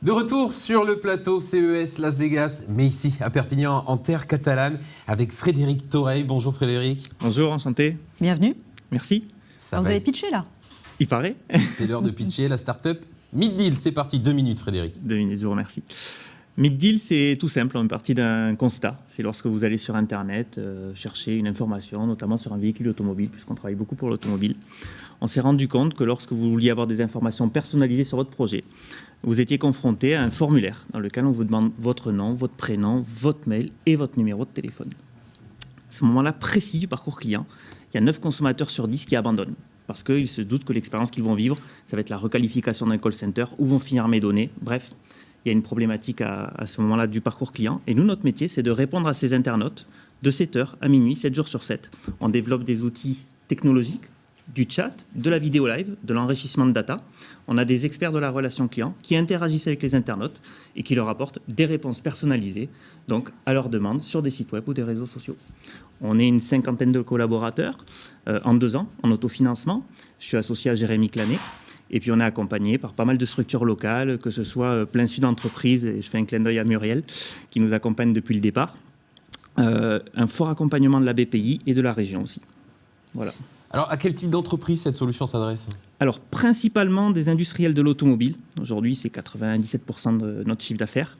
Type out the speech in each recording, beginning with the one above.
De retour sur le plateau CES Las Vegas, mais ici à Perpignan, en terre catalane, avec Frédéric Toreil. Bonjour Frédéric. Bonjour, enchanté. Bienvenue. Merci. Alors vous avez pitché là? Il paraît. C'est l'heure de pitcher la start-up Meetdeal. C'est parti, 2 minutes Frédéric. 2 minutes, je vous remercie. Meetdeal, c'est tout simple, on est parti d'un constat. C'est lorsque vous allez sur Internet chercher une information, notamment sur un véhicule automobile, puisqu'on travaille beaucoup pour l'automobile. On s'est rendu compte que lorsque vous vouliez avoir des informations personnalisées sur votre projet, vous étiez confronté à un formulaire dans lequel on vous demande votre nom, votre prénom, votre mail et votre numéro de téléphone. À ce moment-là précis du parcours client, il y a 9 consommateurs sur 10 qui abandonnent parce qu'ils se doutent que l'expérience qu'ils vont vivre, ça va être la requalification d'un call center, où vont finir mes données. Bref, il y a une problématique à ce moment-là du parcours client. Et nous, notre métier, c'est de répondre à ces internautes de 7h à minuit, 7 jours sur 7. On développe des outils technologiques, du chat, de la vidéo live, de l'enrichissement de data. On a des experts de la relation client qui interagissent avec les internautes et qui leur apportent des réponses personnalisées, donc à leur demande, sur des sites web ou des réseaux sociaux. On est une 50aine de collaborateurs en 2 ans, en autofinancement. Je suis associé à Jérémy Clanet. Et puis on est accompagné par pas mal de structures locales, que ce soit Plein Sud Entreprises, et je fais un clin d'œil à Muriel, qui nous accompagne depuis le départ. Un fort accompagnement de la BPI et de la région aussi. Voilà. Alors, à quel type d'entreprise cette solution s'adresse ? Alors, principalement des industriels de l'automobile. Aujourd'hui, c'est 97% de notre chiffre d'affaires.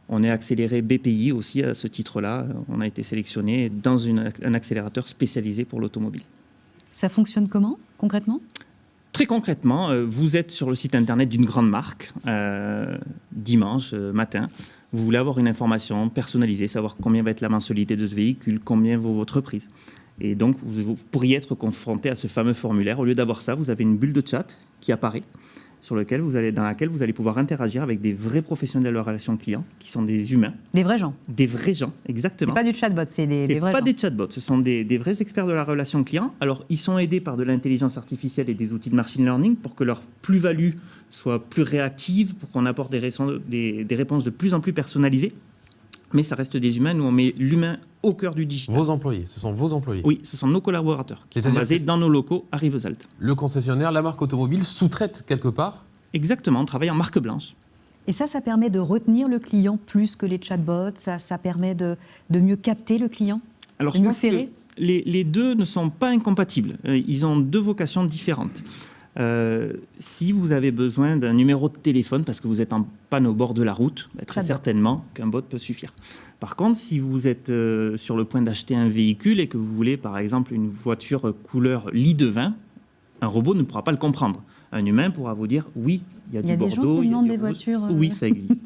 On est accéléré BPI aussi à ce titre-là. On a été sélectionné dans un accélérateur spécialisé pour l'automobile. Ça fonctionne comment, concrètement ? Très concrètement, vous êtes sur le site internet d'une grande marque, dimanche matin. Vous voulez avoir une information personnalisée, savoir combien va être la mensualité de ce véhicule, combien vaut votre prise. Et donc, vous pourriez être confronté à ce fameux formulaire. Au lieu d'avoir ça, vous avez une bulle de chat qui apparaît, dans laquelle vous allez pouvoir interagir avec des vrais professionnels de la relation client, qui sont des humains. Des vrais gens. Des vrais gens, exactement. C'est pas du chatbot, c'est des vrais gens. C'est pas des chatbots, ce sont des vrais experts de la relation client. Alors, ils sont aidés par de l'intelligence artificielle et des outils de machine learning pour que leur plus-value soit plus réactive, pour qu'on apporte des réponses de plus en plus personnalisées. Mais ça reste des humains. Nous, on met l'humain au cœur du digital. Vos employés, ce sont vos employés ? Oui, ce sont nos collaborateurs qui sont basés dans nos locaux à Rivesaltes. Le concessionnaire, la marque automobile, sous-traite quelque part ? Exactement, on travaille en marque blanche. Et ça permet de retenir le client plus que les chatbots, ça permet de mieux capter le client, alors, de mieux le ferrer ? Les deux ne sont pas incompatibles. Ils ont 2 vocations différentes. Si vous avez besoin d'un numéro de téléphone parce que vous êtes en panne au bord de la route, très certainement qu'un bot peut suffire. Par contre, si vous êtes sur le point d'acheter un véhicule et que vous voulez par exemple une voiture couleur lit de vin, un robot ne pourra pas le comprendre. Un humain pourra vous dire oui, il y a du Bordeaux, il y a des voitures. Oui, ça existe.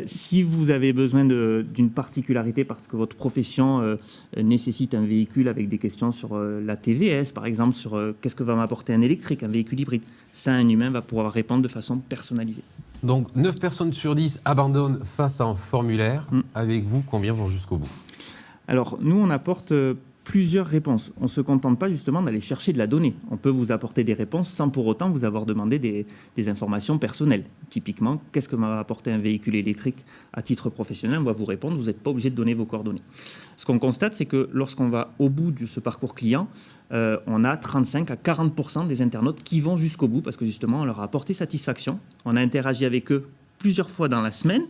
Si vous avez besoin d'une particularité parce que votre profession nécessite un véhicule avec des questions sur la TVS, par exemple, sur qu'est-ce que va m'apporter un électrique, un véhicule hybride, ça, un humain va pouvoir répondre de façon personnalisée. Donc, 9 personnes sur 10 abandonnent face à un formulaire. Avec vous, combien vont jusqu'au bout ? Alors, nous, on apporte plusieurs réponses. On ne se contente pas justement d'aller chercher de la donnée. On peut vous apporter des réponses sans pour autant vous avoir demandé des informations personnelles. Typiquement, qu'est-ce que m'a apporté un véhicule électrique à titre professionnel ? On va vous répondre, vous n'êtes pas obligé de donner vos coordonnées. Ce qu'on constate, c'est que lorsqu'on va au bout de ce parcours client, on a 35 à 40% des internautes qui vont jusqu'au bout parce que justement, on leur a apporté satisfaction. On a interagi avec eux plusieurs fois dans la semaine,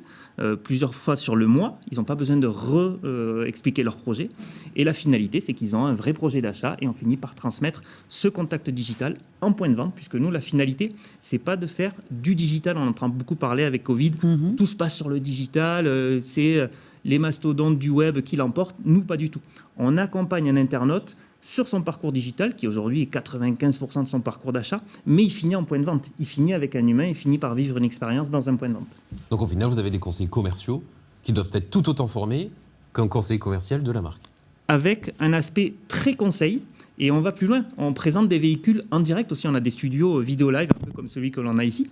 plusieurs fois sur le mois. Ils n'ont pas besoin de expliquer leur projet. Et la finalité, c'est qu'ils ont un vrai projet d'achat et on finit par transmettre ce contact digital en point de vente, puisque nous, la finalité, c'est pas de faire du digital. On entend beaucoup parler avec Covid. Tout se passe sur le digital. C'est les mastodontes du web qui l'emportent. Nous, pas du tout. On accompagne un internaute sur son parcours digital, qui aujourd'hui est 95% de son parcours d'achat, mais il finit en point de vente. Il finit avec un humain, il finit par vivre une expérience dans un point de vente. Donc au final, vous avez des conseillers commerciaux qui doivent être tout autant formés qu'un conseiller commercial de la marque. Avec un aspect très conseil, et on va plus loin. On présente des véhicules en direct aussi. On a des studios vidéo live, un peu comme celui que l'on a ici,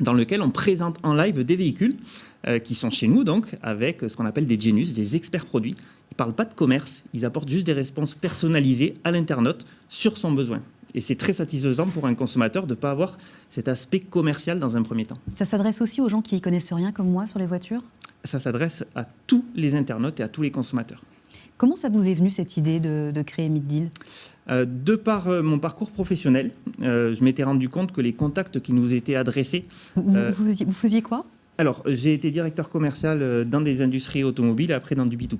dans lequel on présente en live des véhicules qui sont chez nous, donc, avec ce qu'on appelle des Genius, des experts produits. Ils ne parlent pas de commerce, ils apportent juste des réponses personnalisées à l'internaute sur son besoin. Et c'est très satisfaisant pour un consommateur de ne pas avoir cet aspect commercial dans un premier temps. Ça s'adresse aussi aux gens qui ne connaissent rien comme moi sur les voitures ? Ça s'adresse à tous les internautes et à tous les consommateurs. Comment ça vous est venu cette idée de créer Meetdeal ? De par mon parcours professionnel, je m'étais rendu compte que les contacts qui nous étaient adressés... Vous faisiez quoi ? Alors, j'ai été directeur commercial dans des industries automobiles et après dans du B2B.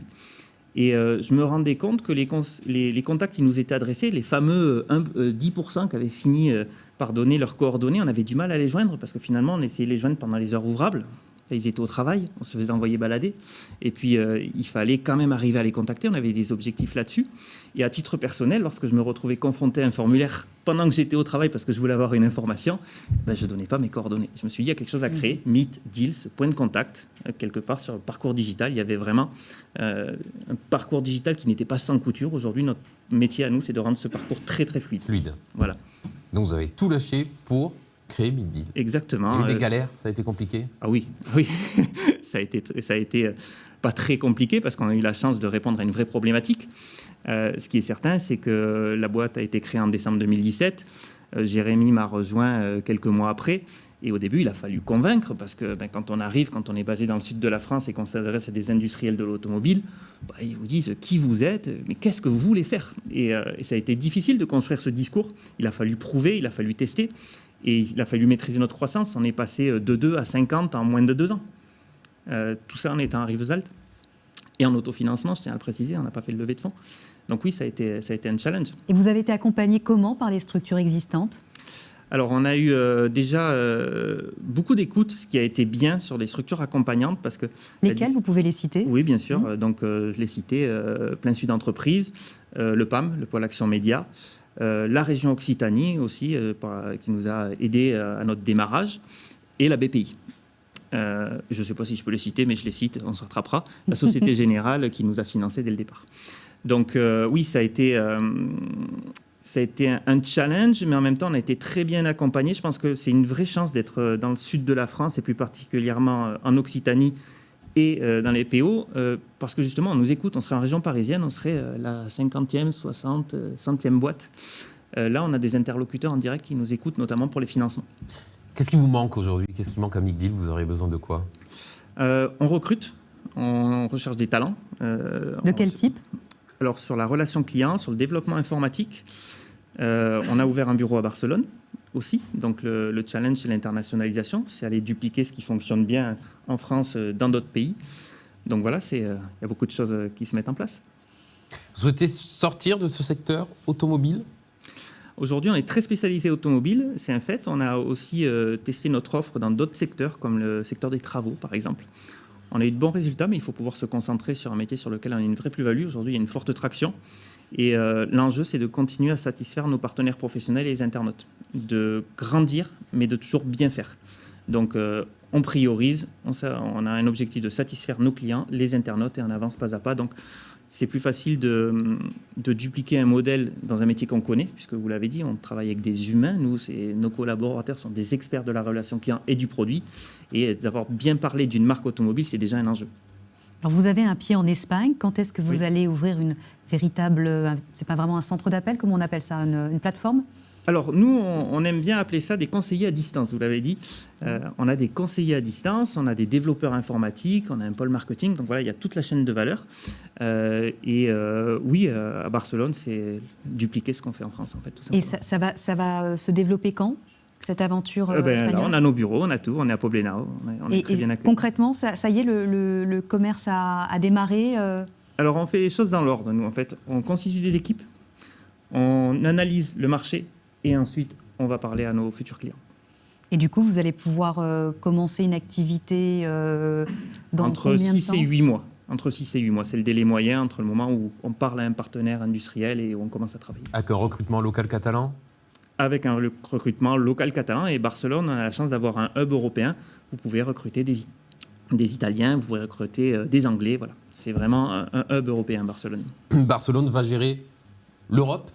Et je me rendais compte que les contacts qui nous étaient adressés, les fameux 10% qui avaient fini par donner leurs coordonnées, on avait du mal à les joindre parce que finalement, on essayait de les joindre pendant les heures ouvrables. Ils étaient au travail, on se faisait envoyer balader. Et puis, il fallait quand même arriver à les contacter. On avait des objectifs là-dessus. Et à titre personnel, lorsque je me retrouvais confronté à un formulaire pendant que j'étais au travail parce que je voulais avoir une information, je ne donnais pas mes coordonnées. Je me suis dit, il y a quelque chose à créer. Meet, Deal, ce point de contact, quelque part sur le parcours digital. Il y avait vraiment un parcours digital qui n'était pas sans couture. Aujourd'hui, notre métier à nous, c'est de rendre ce parcours très, très fluide. Voilà. Donc, vous avez tout lâché pour créer Meet Deal. Exactement. Il y a eu des galères, ça a été compliqué? Ah oui. ça a été pas très compliqué parce qu'on a eu la chance de répondre à une vraie problématique. Ce qui est certain, c'est que la boîte a été créée en décembre 2017. Jérémy m'a rejoint quelques mois après. Et au début, il a fallu convaincre parce que quand on arrive, quand on est basé dans le sud de la France et qu'on s'adresse à des industriels de l'automobile, ils vous disent qui vous êtes, mais qu'est-ce que vous voulez faire et ça a été difficile de construire ce discours. Il a fallu prouver, il a fallu tester. Et il a fallu maîtriser notre croissance. On est passé de 2 à 50 en moins de 2 ans. Tout ça en étant à Rivesaltes. Et en autofinancement, je tiens à le préciser, on n'a pas fait de levée de fonds. Donc oui, ça a été un challenge. Et vous avez été accompagné comment par les structures existantes? Alors, on a eu déjà beaucoup d'écoute, ce qui a été bien sur les structures accompagnantes. Parce que lesquelles, vous pouvez les citer? Oui, bien sûr. Donc, je l'ai cité, Plein Sud Entreprise, le PAM, le Pôle Action Média, la région Occitanie aussi, qui nous a aidés à notre démarrage, et la BPI. Je ne sais pas si je peux les citer, mais je les cite, on se rattrapera. La Société Générale qui nous a financés dès le départ. Donc oui, ça a été un challenge, mais en même temps, on a été très bien accompagnés. Je pense que c'est une vraie chance d'être dans le sud de la France, et plus particulièrement en Occitanie et dans les PO, parce que justement, on nous écoute, on serait en région parisienne, on serait la 50e, 60, 100e boîte. Là, on a des interlocuteurs en direct qui nous écoutent, notamment pour les financements. Qu'est-ce qui vous manque aujourd'hui? Qu'est-ce qui manque à Meet Deal? Vous aurez besoin de quoi? On recrute, on recherche des talents. De quel type? Alors, sur la relation client, sur le développement informatique, on a ouvert un bureau à Barcelone aussi. Donc, le challenge, c'est l'internationalisation. C'est aller dupliquer ce qui fonctionne bien en France dans d'autres pays. Donc, voilà, il y a beaucoup de choses qui se mettent en place. Vous souhaitez sortir de ce secteur automobile? Aujourd'hui, on est très spécialisé automobile, c'est un fait. On a aussi testé notre offre dans d'autres secteurs, comme le secteur des travaux, par exemple. On a eu de bons résultats, mais il faut pouvoir se concentrer sur un métier sur lequel on a une vraie plus-value. Aujourd'hui, il y a une forte traction. Et l'enjeu, c'est de continuer à satisfaire nos partenaires professionnels et les internautes. De grandir, mais de toujours bien faire. Donc, on priorise. On a un objectif de satisfaire nos clients, les internautes, et on avance pas à pas. Donc, c'est plus facile de dupliquer un modèle dans un métier qu'on connaît, puisque vous l'avez dit, on travaille avec des humains. Nous, nos collaborateurs sont des experts de la relation client et du produit. Et d'avoir bien parlé d'une marque automobile, c'est déjà un enjeu. Alors, vous avez un pied en Espagne. Quand est-ce que vous allez ouvrir une véritable... c'est pas vraiment un centre d'appel, comment on appelle ça, une plateforme? Alors, nous, on aime bien appeler ça des conseillers à distance, vous l'avez dit. On a des conseillers à distance, on a des développeurs informatiques, on a un pôle marketing. Donc voilà, il y a toute la chaîne de valeur. Oui, à Barcelone, c'est dupliquer ce qu'on fait en France, en fait, tout simplement. Et ça va se développer quand, cette aventure espagnole? Là, on a nos bureaux, on a tout, on est à Poblenou, on est très bien accueillis. Concrètement, ça y est, le commerce a démarré Alors, on fait les choses dans l'ordre, nous, en fait. On constitue des équipes, on analyse le marché, et ensuite, on va parler à nos futurs clients. Et du coup, vous allez pouvoir commencer une activité dans entre combien de 6 temps? et 8 mois. Entre 6 et 8 mois, c'est le délai moyen entre le moment où on parle à un partenaire industriel et où on commence à travailler. Avec un recrutement local catalan? Avec un recrutement local catalan. Et Barcelone, on a la chance d'avoir un hub européen. Vous pouvez recruter des Italiens, vous pouvez recruter des Anglais. Voilà. C'est vraiment un hub européen, Barcelone. Barcelone va gérer l'Europe?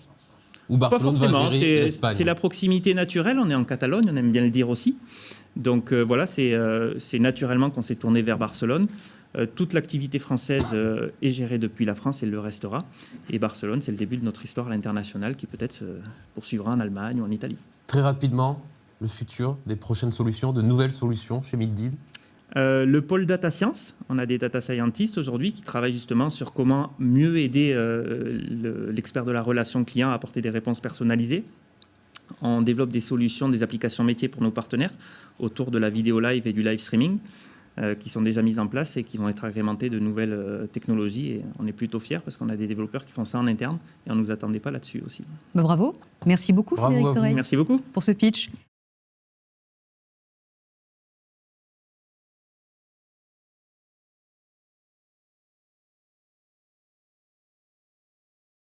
Ou Barcelone Pas forcément, va gérer l'Espagne? C'est la proximité naturelle, on est en Catalogne, on aime bien le dire aussi. Donc voilà, c'est naturellement qu'on s'est tourné vers Barcelone. Toute l'activité française est gérée depuis la France et le restera. Et Barcelone, c'est le début de notre histoire à l'international qui peut-être se poursuivra en Allemagne ou en Italie. Très rapidement, le futur des prochaines solutions, de nouvelles solutions chez Meet Deal? Le pôle data science, on a des data scientists aujourd'hui qui travaillent justement sur comment mieux aider l'expert de la relation client à apporter des réponses personnalisées. On développe des solutions, des applications métiers pour nos partenaires autour de la vidéo live et du live streaming. qui sont déjà mises en place et qui vont être agrémentées de nouvelles technologies. Et on est plutôt fiers parce qu'on a des développeurs qui font ça en interne et on ne nous attendait pas là-dessus aussi. Bravo. Merci beaucoup, Bravo Frédéric à vous. Thorey, Merci beaucoup. pour ce pitch.